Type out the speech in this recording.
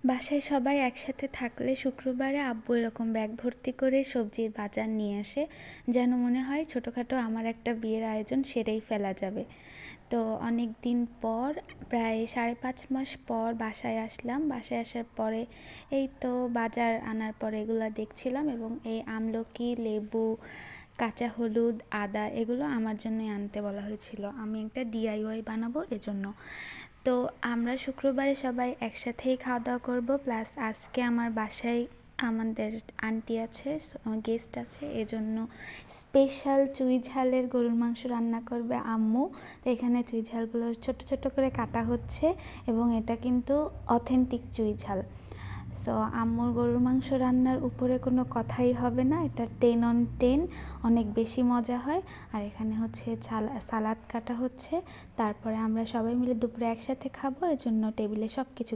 বাসায় সবাই একসাথে থাকলে শুক্রবারে আব্বু এরকম ব্যাগ ভর্তি করে সবজির বাজার নিয়ে আসে, যেন মনে হয় ছোটোখাটো আমার একটা বিয়ের আয়োজন সেরেই ফেলা যাবে। তো অনেক দিন পর, প্রায় 5.5 মাস পর বাসায় আসলাম। বাসায় আসার পরে এই তো বাজার আনার পরে এগুলো দেখছিলাম, এবং এই আমলকি, লেবু, কাঁচা হলুদ, আদা এগুলো আমার জন্যই আনতে বলা হয়েছিল। আমি একটা ডিআইওয়াই বানাবো এজন্য। তো আমরা শুক্রবারে সবাই একসাথেই খাওয়া দাওয়া করবো, প্লাস আজকে আমার বাসায় আমাদের আন্টি আছে, গেস্ট আছে, এজন্য স্পেশাল চুই ঝালের গরুর মাংস রান্না করবে আম্মু। তো এখানে চুই ঝালগুলো ছোট ছোট করে কাটা হচ্ছে, এবং এটা কিন্তু অথেন্টিক চুই ঝাল। সো আম্মুর গরুর মাংস রান্নার উপরে কোনো কথাই হবে না, এটা 10/10, অনেক বেশি মজা হয়। আর এখানে হচ্ছে সালাদ কাটা হচ্ছে। তারপরে আমরা সবাই মিলে দুপুরে একসাথে খাবো, এজন্য টেবিলে সব কিছু